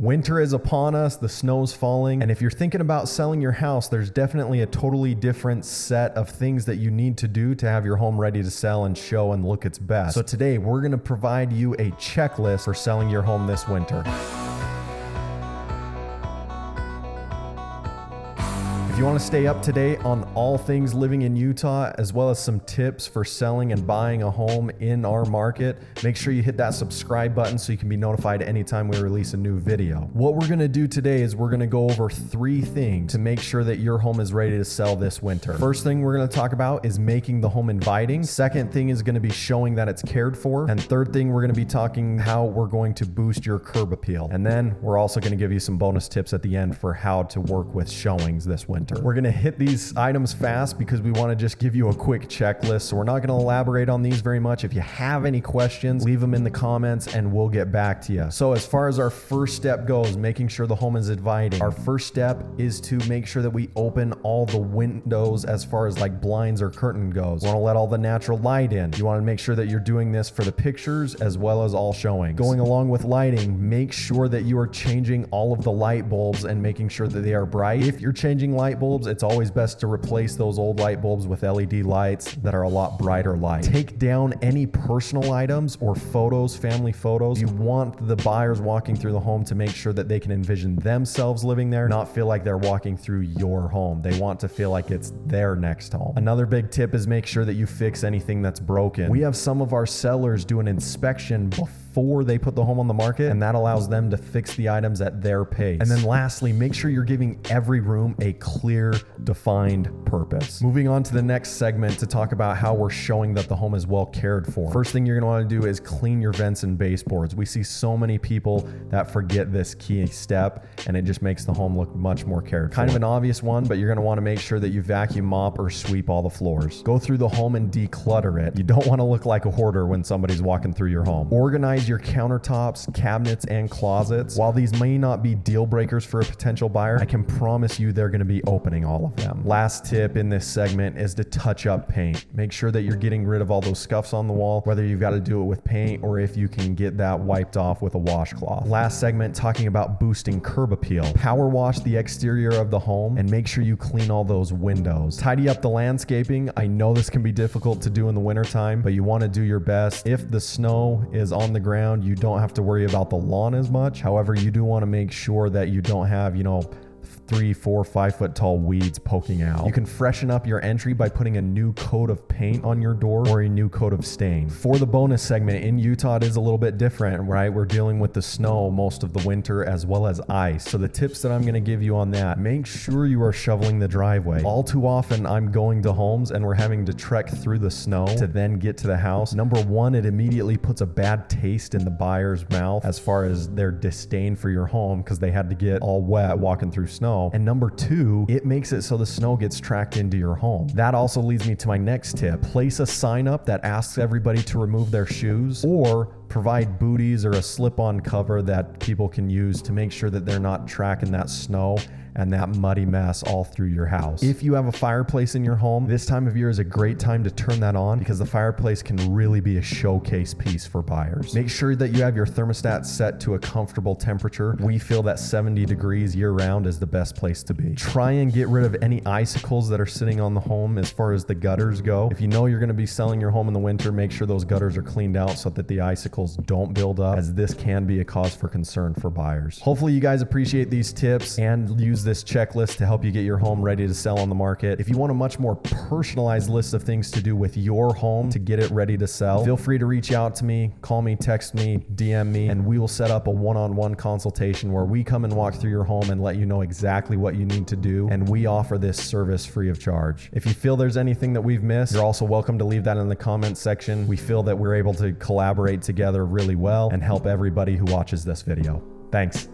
Winter is upon us, the snow's falling, and if you're thinking about selling your house, there's definitely a totally different set of things that you need to do to have your home ready to sell and show and look its best. So today, we're gonna provide you a checklist for selling your home this winter. If you want to stay up to date on all things living in Utah, as well as some tips for selling and buying a home in our market, make sure you hit that subscribe button so you can be notified anytime we release a new video. What we're going to do today is we're going to go over 3 things to make sure that your home is ready to sell this winter. First thing we're going to talk about is making the home inviting. Second thing is going to be showing that it's cared for. And third thing, we're going to be talking how we're going to boost your curb appeal. And then we're also going to give you some bonus tips at the end for how to work with showings this winter. We're going to hit these items fast because we want to just give you a quick checklist. So we're not going to elaborate on these very much. If you have any questions, leave them in the comments and we'll get back to you. So as far as our first step goes, making sure the home is inviting, our first step is to make sure that we open all the windows as far as like blinds or curtain goes. You want to let all the natural light in. You want to make sure that you're doing this for the pictures as well as all showings. Going along with lighting, make sure that you are changing all of the light bulbs and making sure that they are bright. If you're changing light bulbs, it's always best to replace those old light bulbs with LED lights that are a lot brighter light. Take down any personal items or photos, family photos. You want the buyers walking through the home to make sure that they can envision themselves living there, not feel like they're walking through your home. They want to feel like it's their next home. Another big tip is make sure that you fix anything that's broken. We have some of our sellers do an inspection before they put the home on the market, and that allows them to fix the items at their pace. And then lastly, make sure you're giving every room a clear, defined purpose. Moving on to the next segment to talk about how we're showing that the home is well cared for. First thing you're gonna wanna do is clean your vents and baseboards. We see so many people that forget this key step, and it just makes the home look much more cared for. Kind of an obvious one, but you're gonna wanna make sure that you vacuum, mop, or sweep all the floors. Go through the home and declutter it. You don't wanna look like a hoarder when somebody's walking through your home. Organize your countertops, cabinets, and closets. While these may not be deal breakers for a potential buyer, I can promise you they're gonna be opening all of them. Last tip in this segment is to touch up paint. Make sure that you're getting rid of all those scuffs on the wall, whether you've got to do it with paint or if you can get that wiped off with a washcloth. Last segment, talking about boosting curb appeal. Power wash the exterior of the home and make sure you clean all those windows. Tidy up the landscaping. I know this can be difficult to do in the wintertime, but you want to do your best. If the snow is on the ground, you don't have to worry about the lawn as much. However, you do want to make sure that you don't have, 3, 4, 5 foot tall weeds poking out. You can freshen up your entry by putting a new coat of paint on your door or a new coat of stain. For the bonus segment, in Utah, it is a little bit different, right? We're dealing with the snow most of the winter as well as ice. So the tips that I'm going to give you on that, make sure you are shoveling the driveway. All too often, I'm going to homes and we're having to trek through the snow to then get to the house. Number one, it immediately puts a bad taste in the buyer's mouth as far as their disdain for your home because they had to get all wet walking through snow. And number two, it makes it so the snow gets tracked into your home. That also leads me to my next tip. Place a sign up that asks everybody to remove their shoes, or provide booties or a slip-on cover that people can use to make sure that they're not tracking that snow and that muddy mess all through your house. If you have a fireplace in your home, this time of year is a great time to turn that on because the fireplace can really be a showcase piece for buyers. Make sure that you have your thermostat set to a comfortable temperature. We feel that 70 degrees year round is the best place to be. Try and get rid of any icicles that are sitting on the home as far as the gutters go. If you know you're gonna be selling your home in the winter, make sure those gutters are cleaned out so that the icicles don't build up, as this can be a cause for concern for buyers. Hopefully you guys appreciate these tips and use this checklist to help you get your home ready to sell on the market. If you want a much more personalized list of things to do with your home to get it ready to sell, feel free to reach out to me, call me, text me, DM me, and we will set up a one-on-one consultation where we come and walk through your home and let you know exactly what you need to do, and we offer this service free of charge. If you feel there's anything that we've missed, you're also welcome to leave that in the comments section. We feel that we're able to collaborate together really well and help everybody who watches this video. Thanks.